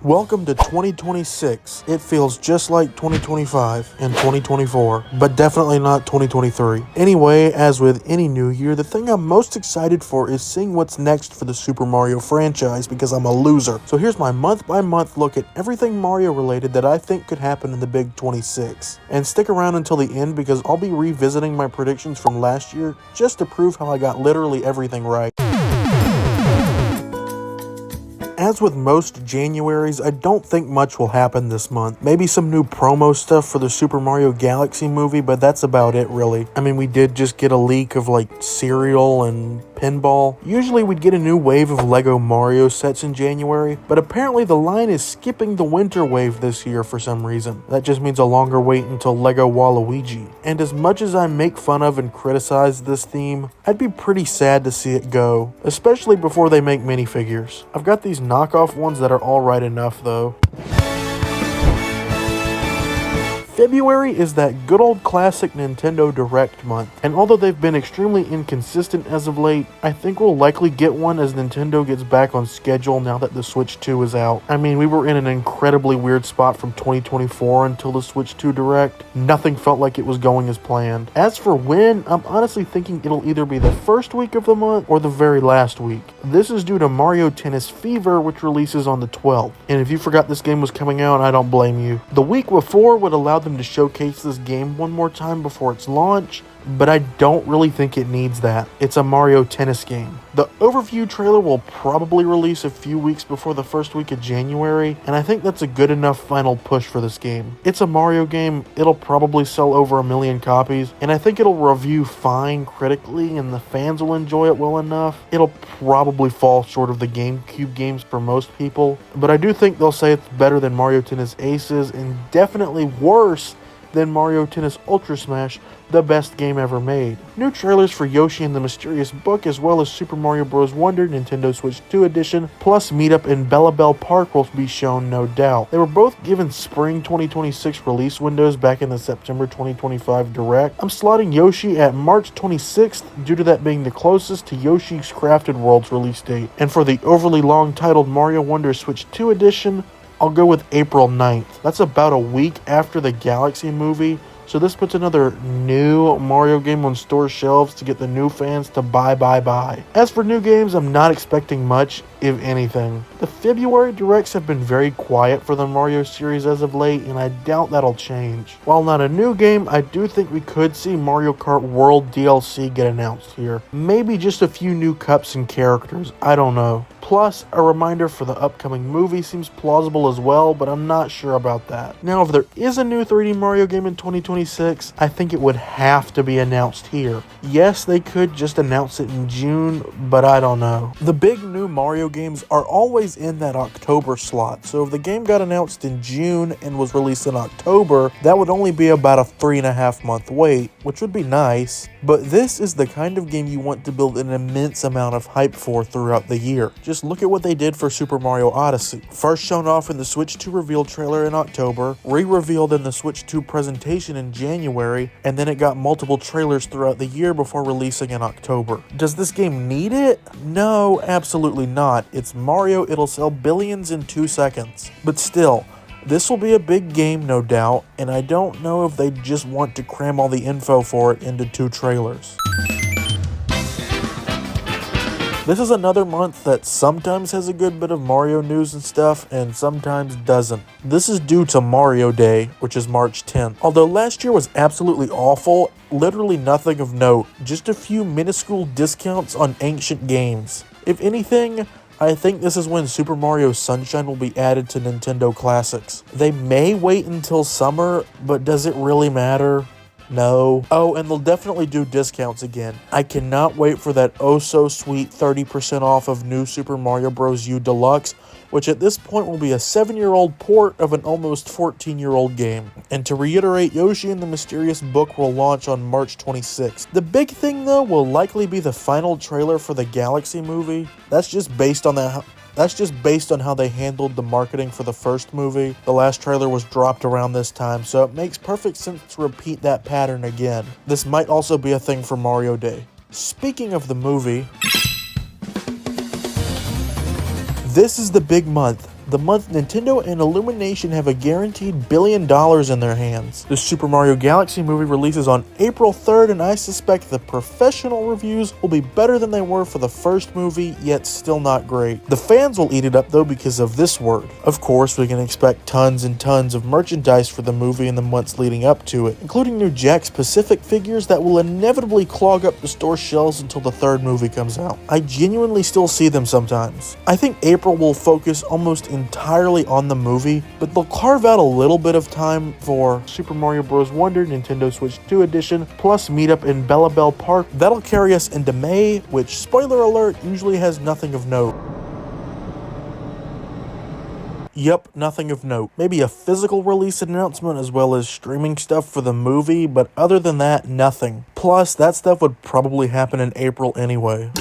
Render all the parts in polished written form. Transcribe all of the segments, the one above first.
Welcome to 2026. It feels just like 2025 and 2024, but definitely not 2023. Anyway, as with any new year, the thing I'm most excited for is seeing what's next for the Super Mario franchise because I'm a loser. So here's my month-by-month look at everything Mario related that I think could happen in the big 26. And stick around until the end because I'll be revisiting my predictions from last year just to prove how I got literally everything right. As with most Januaries, I don't think much will happen this month. Maybe some new promo stuff for the Super Mario Galaxy movie, but that's about it really. I mean, we did just get a leak of like cereal and pinball. Usually we'd get a new wave of Lego Mario sets in January, but apparently the line is skipping the winter wave this year for some reason. That just means a longer wait until Lego Waluigi. And as much as I make fun of and criticize this theme, I'd be pretty sad to see it go, especially before they make minifigures. I've got these knockoff ones that are alright enough though. February is that good old classic Nintendo Direct month, and although they've been extremely inconsistent as of late, I think we'll likely get one as Nintendo gets back on schedule now that the Switch 2 is out. I mean, we were in an incredibly weird spot from 2024 until the Switch 2 Direct. Nothing felt like it was going as planned. As for when, I'm honestly thinking it'll either be the first week of the month or the very last week. This is due to Mario Tennis Fever, which releases on the 12th. And if you forgot this game was coming out, I don't blame you. The week before would allow them to showcase this game one more time before its launch, but I don't really think it needs that. It's a Mario Tennis game. The overview trailer will probably release a few weeks before the first week of January, and I think that's a good enough final push for this game. It's a Mario game, it'll probably sell over 1 million copies, and I think it'll review fine critically and the fans will enjoy it well enough. It'll probably fall short of the GameCube games for most people, but I do think they'll say it's better than Mario Tennis Aces and definitely worse than Mario Tennis Ultra Smash, the best game ever made. New trailers for Yoshi and the Mysterious Book, as well as Super Mario Bros. Wonder Nintendo Switch 2 Edition, plus Meetup in Bella Bell Park will be shown, no doubt. They were both given spring 2026 release windows back in the September 2025 Direct. I'm slotting Yoshi at March 26th due to that being the closest to Yoshi's Crafted World's release date. And for the overly long titled Mario Wonder Switch 2 Edition, I'll go with April 9th. That's about a week after the Galaxy movie, so this puts another new Mario game on store shelves to get the new fans to buy. As for new games, I'm not expecting much, if anything. The February Directs have been very quiet for the Mario series as of late, and I doubt that'll change. While not a new game, I do think we could see Mario Kart World DLC get announced here. Maybe just a few new cups and characters, I don't know. Plus, a reminder for the upcoming movie seems plausible as well, but I'm not sure about that. Now, if there is a new 3D Mario game in 2026, I think it would have to be announced here. Yes, they could just announce it in June, but I don't know. The big new Mario games are always in that October slot, so if the game got announced in June and was released in October, that would only be about a 3.5 month wait, which would be nice. But this is the kind of game you want to build an immense amount of hype for throughout the year. Just look at what they did for Super Mario Odyssey. First shown off in the Switch 2 reveal trailer in October, re-revealed in the Switch 2 presentation in January, and then it got multiple trailers throughout the year before releasing in October. Does this game need it? No, absolutely not. It's Mario, it'll sell billions in 2 seconds. But still, this will be a big game, no doubt, and I don't know if they just want to cram all the info for it into 2 trailers. This is another month that sometimes has a good bit of Mario news and stuff, and sometimes doesn't. This is due to Mario Day, which is March 10th. Although last year was absolutely awful, literally nothing of note, just a few minuscule discounts on ancient games. If anything, I think this is when Super Mario Sunshine will be added to Nintendo Classics. They may wait until summer, but does it really matter? No. Oh, and they'll definitely do discounts again. I cannot wait for that oh-so-sweet 30% off of New Super Mario Bros. U Deluxe, which at this point will be a 7-year-old port of an almost 14-year-old game. And to reiterate, Yoshi and the Mysterious Book will launch on March 26th. The big thing, though, will likely be the final trailer for the Galaxy movie. That's just based on how they handled the marketing for the first movie. The last trailer was dropped around this time, so it makes perfect sense to repeat that pattern again. This might also be a thing for Mario Day. Speaking of the movie, this is the big month. the month Nintendo and Illumination have a guaranteed $1 billion in their hands. The Super Mario Galaxy movie releases on April 3rd, and I suspect the professional reviews will be better than they were for the first movie, yet still not great. The fans will eat it up though because of this word. Of course, we can expect tons and tons of merchandise for the movie in the months leading up to it, including new Jakks Pacific figures that will inevitably clog up the store shelves until the third movie comes out. I genuinely still see them sometimes. I think April will focus almost entirely on the movie, but they'll carve out a little bit of time for Super Mario Bros. Wonder Nintendo Switch 2 Edition, plus Meetup in Bella Bell Park. That'll carry us into May, which, spoiler alert, usually has nothing of note. Yep, nothing of note. Maybe a physical release announcement as well as streaming stuff for the movie, but other than that, nothing. Plus, that stuff would probably happen in April anyway.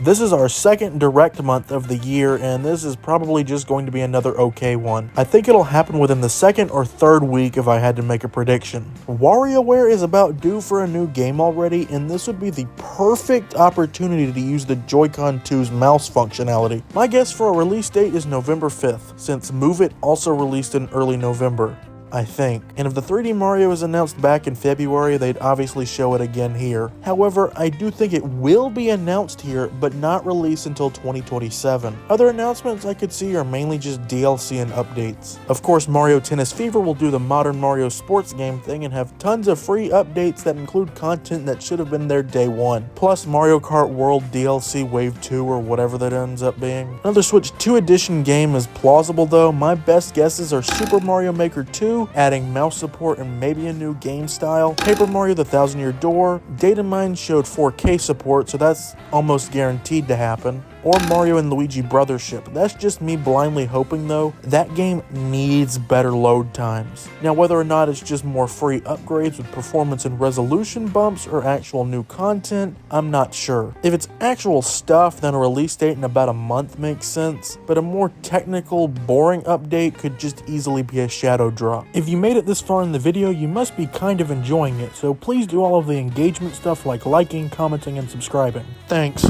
This is our second direct month of the year, and this is probably just going to be another okay one. I think it'll happen within the second or third week if I had to make a prediction. WarioWare is about due for a new game already, and this would be the perfect opportunity to use the Joy-Con 2's mouse functionality. My guess for a release date is November 5th, since Move It also released in early November, I think. And if the 3D Mario is announced back in February, they'd obviously show it again here. However, I do think it will be announced here, but not released until 2027. Other announcements I could see are mainly just DLC and updates. Of course, Mario Tennis Fever will do the modern Mario sports game thing and have tons of free updates that include content that should have been there day one. Plus Mario Kart World DLC Wave 2 or whatever that ends up being. Another Switch 2 Edition game is plausible though. My best guesses are Super Mario Maker 2, adding mouse support and maybe a new game style. Paper Mario The Thousand Year Door. Datamine showed 4K support, so that's almost guaranteed to happen. Or Mario and Luigi Brothership. That's just me blindly hoping though. That game needs better load times. Now whether or not it's just more free upgrades with performance and resolution bumps or actual new content, I'm not sure. If it's actual stuff, then a release date in about a month makes sense, but a more technical, boring update could just easily be a shadow drop. If you made it this far in the video, you must be kind of enjoying it, so please do all of the engagement stuff like liking, commenting, and subscribing. Thanks.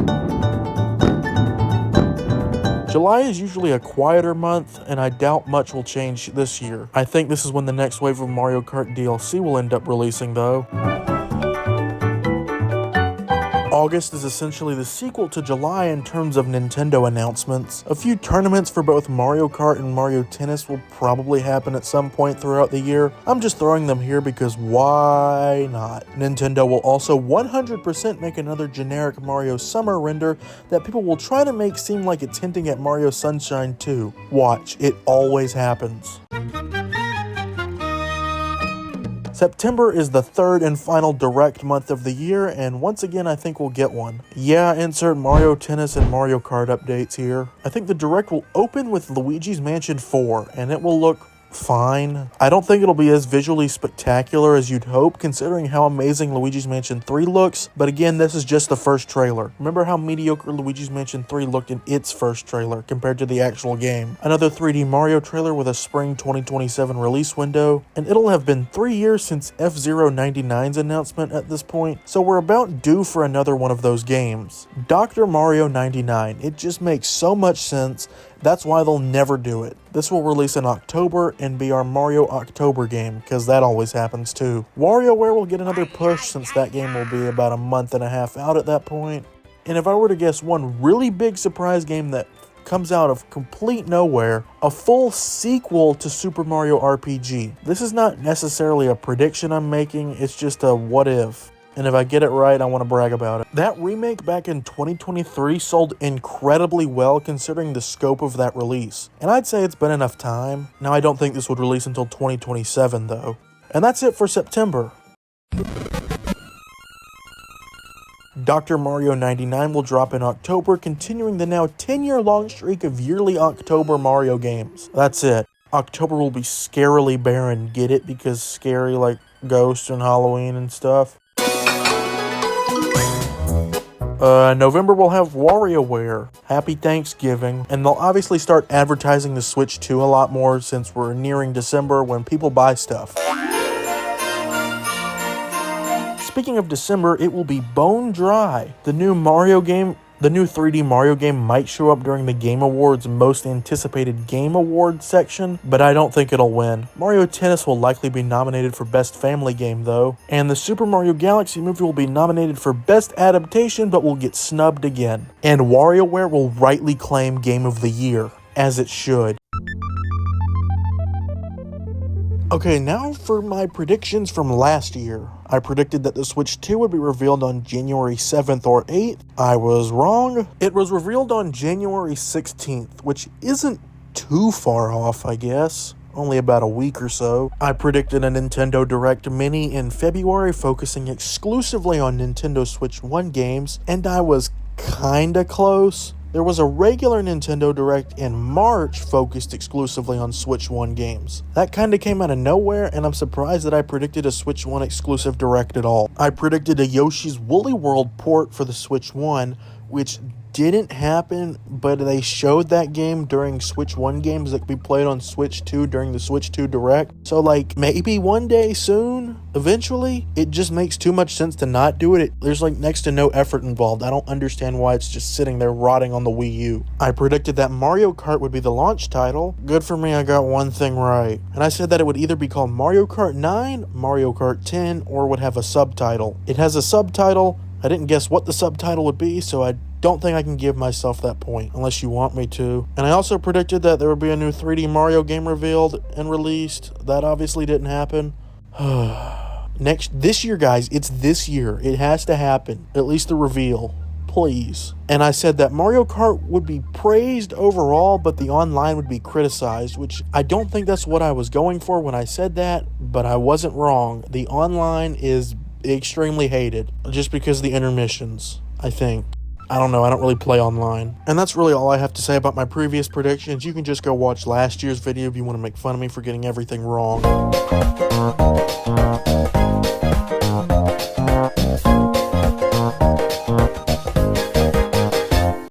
July is usually a quieter month, and I doubt much will change this year. I think this is when the next wave of Mario Kart DLC will end up releasing though. August is essentially the sequel to July in terms of Nintendo announcements. A few tournaments for both Mario Kart and Mario Tennis will probably happen at some point throughout the year. I'm just throwing them here because why not? Nintendo will also 100% make another generic Mario Summer render that people will try to make seem like it's hinting at Mario Sunshine 2. Watch, it always happens. September is the third and final direct month of the year, and once again I think we'll get one. Yeah, insert Mario Tennis and Mario Kart updates here. I think the direct will open with Luigi's Mansion 4, and it will look fine. I don't think it'll be as visually spectacular as you'd hope, considering how amazing Luigi's Mansion 3 looks, but again, this is just the first trailer. Remember how mediocre Luigi's Mansion 3 looked in its first trailer compared to the actual game. Another 3D Mario trailer with a spring 2027 release window, and it'll have been 3 years since F-Zero 99's announcement at this point, so we're about due for another one of those games. Dr. Mario 99, it just makes so much sense. That's why they'll never do it. This will release in October and be our Mario October game, because that always happens too. WarioWare will get another push since that game will be about a month and a half out at that point. And if I were to guess one really big surprise game that comes out of complete nowhere, a full sequel to Super Mario RPG. This is not necessarily a prediction I'm making, it's just a what if. And if I get it right, I want to brag about it. That remake back in 2023 sold incredibly well considering the scope of that release. And I'd say it's been enough time. Now I don't think this would release until 2027 though. And that's it for September. Dr. Mario 99 will drop in October, continuing the now 10-year-long streak of yearly October Mario games. That's it. October will be scarily barren, get it? Because scary like ghosts and Halloween and stuff. November will have WarioWare. Happy Thanksgiving. And they'll obviously start advertising the Switch 2 a lot more since we're nearing December when people buy stuff. Speaking of December, it will be bone dry. The new Mario game The new 3D Mario game might show up during the Game Awards Most Anticipated Game Awards section, but I don't think it'll win. Mario Tennis will likely be nominated for Best Family Game though, and the Super Mario Galaxy movie will be nominated for Best Adaptation but will get snubbed again. And WarioWare will rightly claim Game of the Year, as it should. Okay, now for my predictions from last year. I predicted that the Switch 2 would be revealed on January 7th or 8th. I was wrong. It was revealed on January 16th, which isn't too far off, I guess. Only about a week or so. I predicted a Nintendo Direct Mini in February focusing exclusively on Nintendo Switch 1 games, and I was kinda close. There was a regular Nintendo Direct in March focused exclusively on Switch 1 games. That kinda came out of nowhere, and I'm surprised that I predicted a Switch 1 exclusive Direct at all. I predicted a Yoshi's Woolly World port for the Switch 1, which didn't happen, but they showed that game during Switch 1 games that could be played on Switch 2 during the Switch 2 Direct. So like, maybe one day soon, eventually. It just makes too much sense to not do it. There's like next to no effort involved. I don't understand why it's just sitting there rotting on the Wii U. I predicted that Mario Kart would be the launch title. Good for me, I got one thing right. And I said that it would either be called Mario Kart 9, Mario Kart 10, or would have a subtitle. It has a subtitle. I didn't guess what the subtitle would be, so I don't think I can give myself that point, unless you want me to. And I also predicted that there would be a new 3D Mario game revealed and released. That obviously didn't happen. This year, guys, it's this year. It has to happen. At least the reveal. Please. And I said that Mario Kart would be praised overall, but the online would be criticized, which I don't think that's what I was going for when I said that, but I wasn't wrong. The online is extremely hated, just because of the intermissions, I think. I don't know, I don't really play online. And that's really all I have to say about my previous predictions. You can just go watch last year's video if you want to make fun of me for getting everything wrong.